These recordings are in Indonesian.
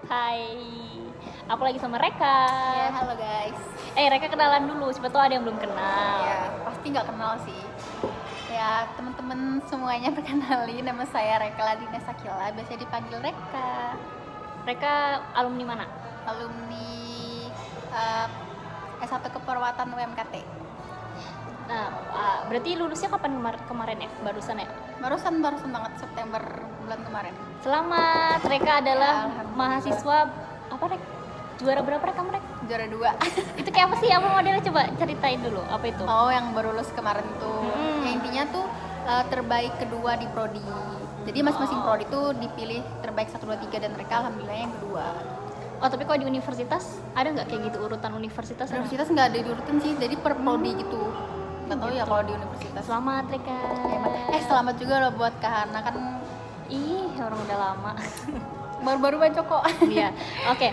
Hai, aku lagi sama Reka. Ya, halo guys. Reka kenalan dulu, siapa tahu ada yang belum kenal. Ya, pasti nggak kenal sih. Ya, teman-teman semuanya perkenalin, nama saya Reka Ladina Sakila, biasa dipanggil Reka. Reka alumni mana? Alumni uh, S1 Keperawatan UMKT. Nah, berarti lulusnya kapan kemarin ya? Barusan ya? Barusan banget September bulan kemarin. Selamat, Reka adalah Alhamdulillah. mahasiswa apa Rek? Juara berapa Rek kamu Rek? Juara 2. Itu kayak apa sih? Apa modelnya? Coba ceritain dulu, apa itu? Oh, yang baru lulus kemarin tuh. Hmm. Ya, intinya tuh terbaik kedua di prodi. Jadi masing-masing prodi tuh dipilih terbaik 1, 2, 3 dan mereka alhamdulillah yang kedua. Oh, tapi kalau di universitas ada nggak kayak gitu urutan universitas? Universitas nggak ada diurutin sih, jadi per prodi gitu. Nggak tahu ya kalau di universitas. Selamat Reka. Selamat juga loh buat Kak Hana, kan Ih, orang udah lama. baru-baru baca kok. Iya, oke.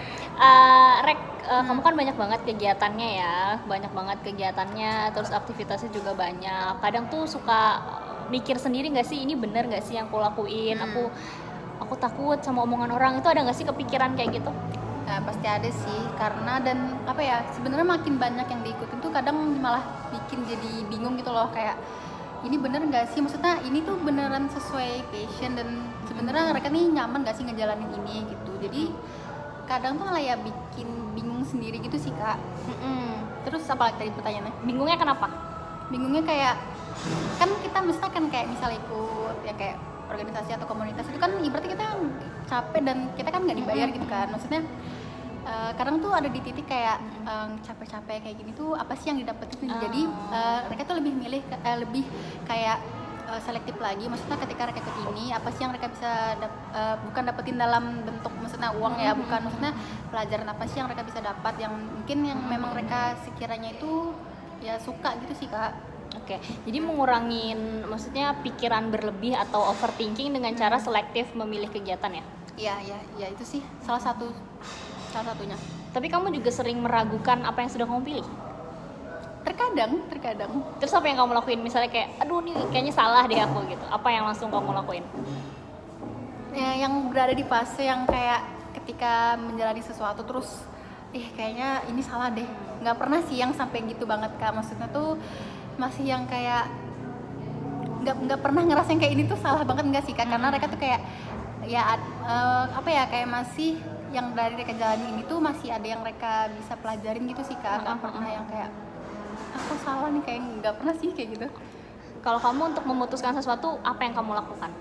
Rek, kamu kan banyak banget kegiatannya ya, banyak banget kegiatannya, terus aktivitasnya juga banyak. Kadang tuh suka mikir sendiri nggak sih, ini bener nggak sih yang aku lakuin? Aku takut sama omongan orang. Itu ada nggak sih kepikiran kayak gitu? Nah, pasti ada sih, karena dan apa ya, sebenarnya makin banyak yang diikutin tuh kadang malah bikin jadi bingung gitu loh, kayak ini bener nggak sih, maksudnya ini tuh beneran sesuai passion dan sebenarnya mereka nih nyaman nggak sih ngejalanin ini gitu. Jadi kadang tuh malah ya bikin bingung sendiri gitu sih Kak. Terus apa lagi tadi pertanyaannya? Bingungnya kenapa? Bingungnya kayak kan kita misalnya kan kayak misal ikut ya kayak organisasi atau komunitas itu kan ibaratnya kita capek dan kita kan nggak dibayar gitu kan, maksudnya kadang tuh ada di titik kayak capek-capek kayak gini tuh apa sih yang didapetin. Jadi mereka tuh lebih milih lebih kayak selektif lagi, maksudnya ketika mereka ikut ini apa sih yang mereka bisa bukan dapetin dalam bentuk maksudnya uang ya, bukan, maksudnya pelajaran apa sih yang mereka bisa dapat yang mungkin yang memang mereka sekiranya itu ya suka gitu sih Kak. Oke, jadi mengurangin maksudnya pikiran berlebih atau overthinking dengan cara selektif memilih kegiatan ya? Iya itu sih salah satunya. Tapi kamu juga sering meragukan apa yang sudah kamu pilih? Terkadang Terus apa yang kamu lakuin? Misalnya kayak, aduh nih kayaknya salah deh aku gitu. Apa yang langsung kamu lakuin? ya, yang berada di fase yang kayak ketika menjalani sesuatu terus kayaknya ini salah deh. Nggak pernah sih yang sampai gitu banget Kak, maksudnya tuh masih yang kayak nggak pernah ngerasain kayak ini tuh salah banget, nggak sih Kak, karena mereka tuh kayak ya apa ya, kayak masih yang dari mereka jalani ini tuh masih ada yang mereka bisa pelajarin gitu sih Kak. Nggak pernah yang kayak aku salah nih, kayak nggak pernah sih kayak gitu. Kalau kamu untuk memutuskan sesuatu, apa yang kamu lakukan?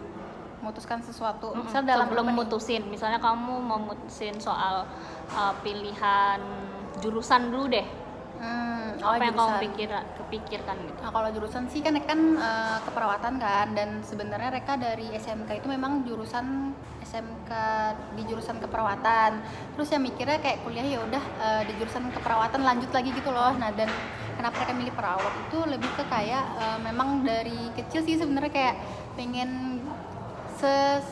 Memutuskan sesuatu misal dalam sebelum apa nih? memutusin, misalnya kamu memutusin soal pilihan jurusan dulu deh. Apa yang kamu kepikirkan gitu? Nah, kalau jurusan sih kan keperawatan kan, dan sebenarnya mereka dari SMK itu memang jurusan SMK di jurusan keperawatan. Terus ya mikirnya kayak kuliah ya udah di jurusan keperawatan lanjut lagi gitu loh. Nah, dan kenapa mereka milih perawat itu lebih ke kayak memang dari kecil sih sebenarnya kayak pengen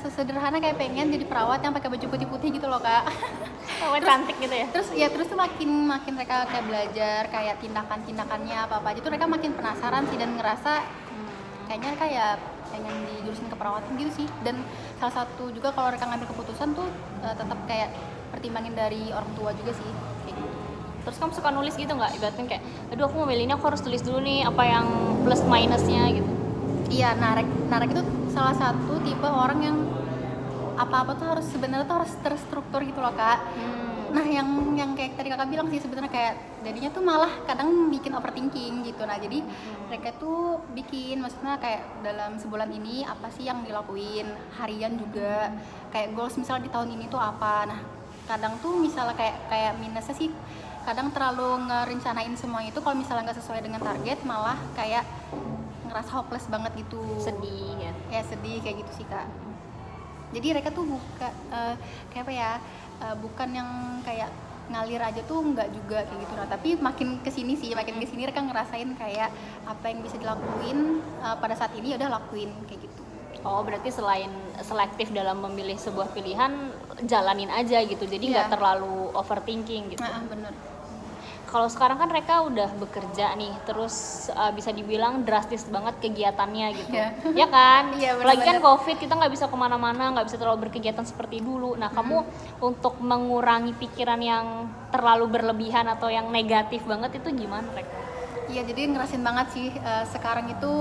sesederhana kayak pengen jadi perawat yang pakai baju putih-putih gitu loh Kak. Oh, cantik gitu ya? Terus tuh makin mereka kayak belajar kayak tindakannya apa aja tuh mereka makin penasaran sih dan ngerasa kayaknya kayak pengen di jurusan keperawatan gitu sih. Dan salah satu juga kalau mereka ngambil keputusan tuh tetap kayak pertimbangin dari orang tua juga sih kayak gitu. Terus kamu suka nulis gitu nggak? Ibaratnya kayak, aduh aku mau milih ini, aku harus tulis dulu nih apa yang plus minusnya gitu. Iya, narek itu salah satu tipe orang yang apa-apa tuh harus sebenarnya tuh harus terstruktur gitu loh Kak. Nah, yang kayak tadi Kakak bilang sih sebenarnya kayak jadinya tuh malah kadang bikin overthinking gitu. Nah, jadi mereka tuh bikin maksudnya kayak dalam sebulan ini apa sih yang dilakuin, harian juga kayak goals misalnya di tahun ini tuh apa. Nah, kadang tuh misalnya kayak minusnya sih kadang terlalu ngerencanain semuanya itu, kalau misalnya nggak sesuai dengan target malah kayak ngerasa hopeless banget gitu. Sedih ya? Ya sedih kayak gitu sih Kak. Jadi mereka tuh kayak apa ya, bukan yang kayak ngalir aja tuh nggak juga kayak gitu. Nah, tapi makin kesini mereka ngerasain kayak apa yang bisa dilakuin pada saat ini ya udah lakuin kayak gitu. Oh, berarti selain selektif dalam memilih sebuah pilihan, jalanin aja gitu. Jadi nggak terlalu overthinking gitu. Bener. kalau sekarang kan mereka udah bekerja nih, terus bisa dibilang drastis banget kegiatannya gitu, ya kan? Iya, Apalagi kan benar-benar. COVID, kita nggak bisa kemana-mana, nggak bisa terlalu berkegiatan seperti dulu. Nah, kamu untuk mengurangi pikiran yang terlalu berlebihan atau yang negatif banget itu gimana, Rek? Iya, jadi ngerasin banget sih sekarang itu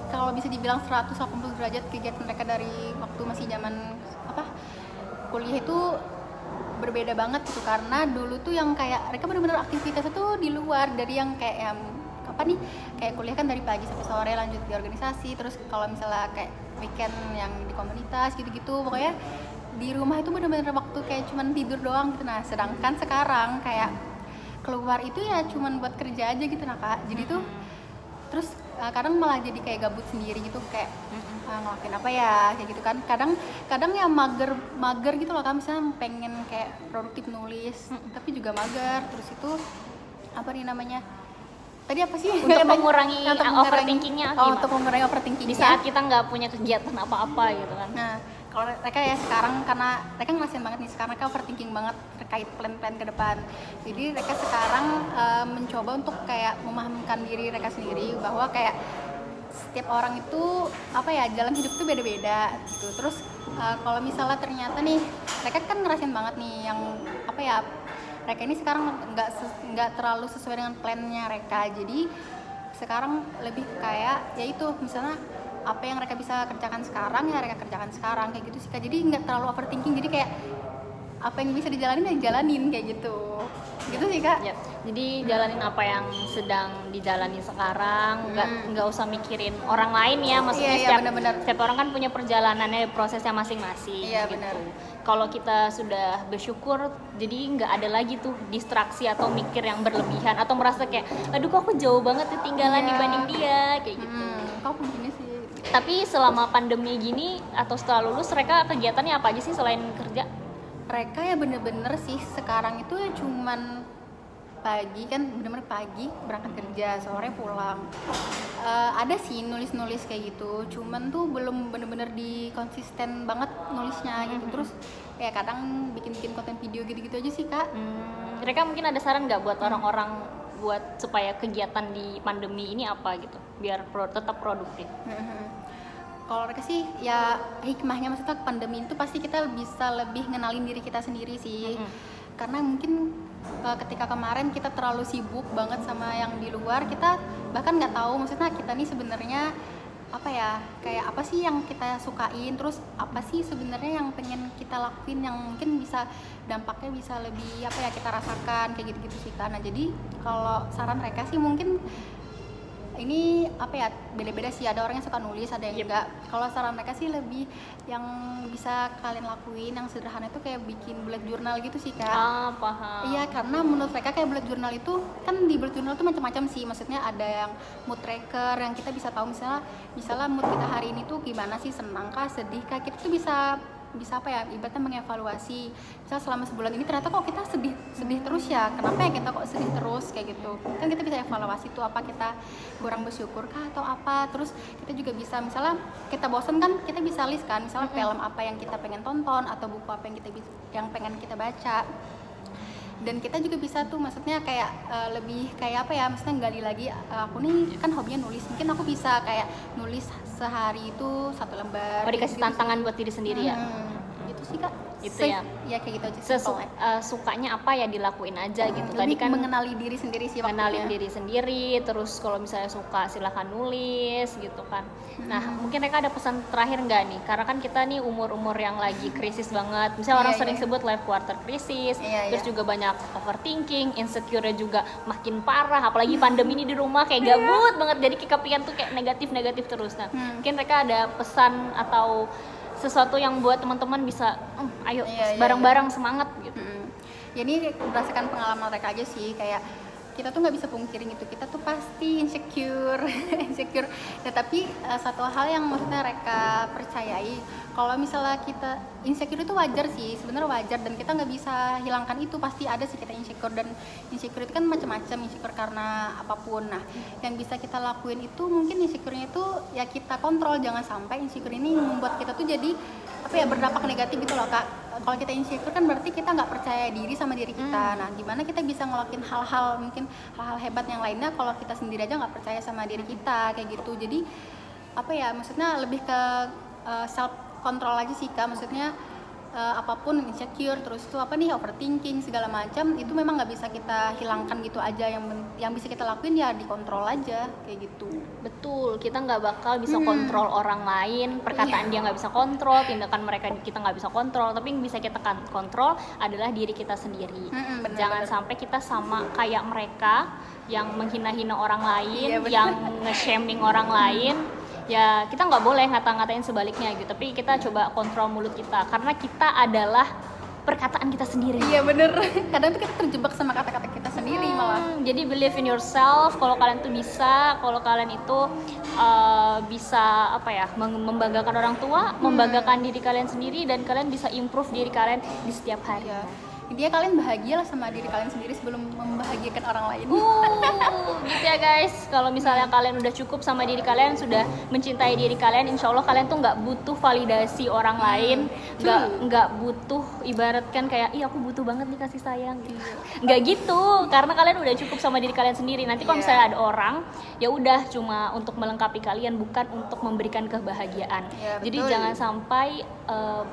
kalau bisa dibilang 180 derajat kegiatan mereka dari waktu masih zaman kuliah itu berbeda banget gitu, karena dulu tuh yang kayak mereka benar-benar aktivitas itu di luar dari yang kayak kayak kuliah kan dari pagi sampai sore lanjut di organisasi, terus kalau misalnya kayak weekend yang di komunitas gitu-gitu, pokoknya di rumah itu benar-benar waktu kayak cuman tidur doang gitu. Nah, sedangkan sekarang kayak keluar itu ya cuman buat kerja aja gitu, nah Kak. Jadi tuh terus kadang malah jadi kayak gabut sendiri gitu, kayak ngelakuin apa ya kayak gitu kan. Kadang ya mager gitu loh Kak, misalnya pengen kayak produktif nulis tapi juga mager. Terus itu apa nih namanya tadi apa sih Untuk mengurangi overthinkingnya gimana? untuk mengurangi overthinkingnya Di saat kita nggak punya kegiatan apa-apa gitu kan. Nah, kalau mereka ya sekarang, karena mereka ngerasain banget nih sekarang, mereka overthinking banget terkait plan-plan ke depan. Jadi mereka sekarang mencoba untuk kayak memahamkan diri mereka sendiri bahwa kayak setiap orang itu jalan hidup itu beda-beda gitu. Terus kalau misalnya ternyata nih mereka kan ngerasain banget nih yang mereka ini sekarang nggak terlalu sesuai dengan plannya mereka. Jadi sekarang lebih kayak yaitu misalnya apa yang mereka bisa kerjakan sekarang ya mereka kerjakan sekarang kayak gitu sih Kak. Jadi nggak terlalu overthinking, jadi kayak apa yang bisa dijalanin ya jalanin kayak gitu sih Kak. Ya, jadi jalanin apa yang sedang dijalani sekarang, nggak usah mikirin orang lain ya, maksudnya Iya, benar-benar. setiap orang kan punya perjalanannya, prosesnya masing-masing. Iya, gitu. benar. Kalau kita sudah bersyukur, jadi nggak ada lagi tuh distraksi atau mikir yang berlebihan atau merasa kayak, aduh kok aku jauh banget ketinggalan dibanding dia, kayak gitu. Kok begini sih. Tapi selama pandemi gini atau setelah lulus, mereka kegiatannya apa aja sih selain kerja? Mereka ya bener-bener sih sekarang itu ya cuman pagi kan bener-bener pagi berangkat kerja, sore pulang. Ada sih nulis-nulis kayak gitu, cuman tuh belum bener-bener di konsisten banget nulisnya gitu. Terus ya kadang bikin-bikin konten video gitu-gitu aja sih Kak. Mereka mungkin ada saran nggak buat orang-orang buat supaya kegiatan di pandemi ini apa gitu, biar tetap produktif? Kalau mereka sih ya hikmahnya, maksudnya pandemi itu pasti kita bisa lebih ngenalin diri kita sendiri sih. Karena mungkin ketika kemarin kita terlalu sibuk banget sama yang di luar, kita bahkan nggak tahu maksudnya kita nih sebenarnya kayak apa sih yang kita sukain, terus apa sih sebenarnya yang pengen kita lakuin yang mungkin bisa dampaknya bisa lebih kita rasakan kayak gitu-gitu sih Kak. Nah, jadi kalau saran mereka sih mungkin ini beda-beda sih, ada orang yang suka nulis, ada yang enggak. Kalau saran mereka sih lebih yang bisa kalian lakuin yang sederhana itu kayak bikin bullet journal gitu sih Kak. Paham. Iya, karena menurut mereka kayak bullet journal itu kan, di bullet journal itu macam-macam sih, maksudnya ada yang mood tracker yang kita bisa tahu misalnya mood kita hari ini tuh gimana sih, senang kah, sedih kah, kita tuh bisa ibaratnya mengevaluasi. Misal selama sebulan ini ternyata kok kita sedih terus ya, kenapa ya kita kok sedih terus kayak gitu kan, kita bisa evaluasi tuh apa kita kurang bersyukur kah atau apa. Terus kita juga bisa misalnya kita bosan kan, kita bisa list kan misalnya film apa yang kita pengen tonton atau buku apa yang pengen kita baca. Dan kita juga bisa tuh maksudnya kayak lebih kayak maksudnya gali lagi, aku nih kan hobinya nulis, mungkin aku bisa kayak nulis sehari itu 1 lembar. Dikasih tantangan buat diri sendiri ya? Gitu sih Kak. Itu ya? Ya kayak gitu aja sih. Sukanya apa ya dilakuin aja gitu. Tadi Lebih kan mengenali diri sendiri sih waktunya. kenalin diri sendiri, terus kalau misalnya suka silahkan nulis gitu kan. Nah, mungkin mereka ada pesan terakhir nggak nih? Karena kan kita nih umur-umur yang lagi krisis banget. Misalnya orang sering sebut life quarter crisis, terus juga banyak overthinking, insecure juga makin parah. Apalagi pandemi ini di rumah kayak gabut banget, jadi kepikiran tuh kayak negatif terus. Nah, mungkin mereka ada pesan atau sesuatu yang buat teman-teman bisa, ayo bareng-bareng semangat gitu. Ya ini berdasarkan pengalaman mereka aja sih, kayak kita tuh nggak bisa pungkirin itu, kita tuh pasti insecure. Nah, tapi satu hal yang maksudnya mereka percayai, kalau misalnya kita insecure itu wajar sih, sebenarnya wajar, dan kita nggak bisa hilangkan itu, pasti ada sih kita insecure. Dan insecure itu kan macam-macam, insecure karena apapun. Nah, yang bisa kita lakuin itu mungkin insecure-nya itu ya kita kontrol, jangan sampai insecure ini membuat kita tuh jadi berdampak negatif gitu loh Kak. kalau kita insecure kan berarti kita nggak percaya diri sama diri kita. Nah, gimana kita bisa ngelakuin hal-hal mungkin hal-hal hebat yang lainnya kalau kita sendiri aja nggak percaya sama diri kita kayak gitu. Jadi apa ya, maksudnya lebih ke self control aja sih Kak. Maksudnya apapun insecure terus tuh apa nih overthinking segala macam itu memang nggak bisa kita hilangkan gitu aja. Yang bisa kita lakuin ya dikontrol aja kayak gitu. Betul, kita nggak bakal bisa kontrol orang lain, perkataan dia nggak bisa kontrol, tindakan mereka kita nggak bisa kontrol, tapi yang bisa kita kontrol adalah diri kita sendiri. Bener, Jangan sampai kita sama kayak mereka yang menghina-hina orang lain, Iya, bener. yang nge-shaming orang lain. Ya kita nggak boleh ngata-ngatain sebaliknya gitu, tapi kita coba kontrol mulut kita karena kita adalah perkataan kita sendiri. Iya bener, kadang tuh kita terjebak sama kata-kata kita sendiri malah. Jadi believe in yourself. Kalau kalian tuh bisa, kalau kalian itu bisa apa ya, membanggakan orang tua, membanggakan diri kalian sendiri, dan kalian bisa improve diri kalian di setiap hari. Iya. Intinya kalian bahagialah sama diri kalian sendiri sebelum membahagiakan orang lain. Gitu ya guys. Kalau misalnya kalian udah cukup sama diri kalian, sudah mencintai diri kalian, insya Allah kalian tuh nggak butuh validasi orang lain, nggak butuh ibaratkan kayak, ih aku butuh banget nih kasih sayang. Nggak gitu, karena kalian udah cukup sama diri kalian sendiri. Nanti kalau misalnya ada orang, ya udah cuma untuk melengkapi kalian, bukan untuk memberikan kebahagiaan. Iya, Jadi betul. jangan sampai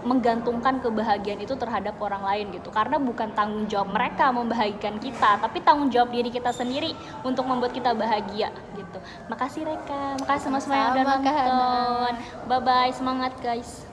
menggantungkan kebahagiaan itu terhadap orang lain gitu, karena bukan tanggung jawab mereka membahagiakan kita, tapi tanggung jawab diri kita sendiri untuk membuat kita bahagia gitu. Makasih Reka, makasih semua yang udah Sama-sama, Kak Hana. nonton. Bye bye, semangat guys.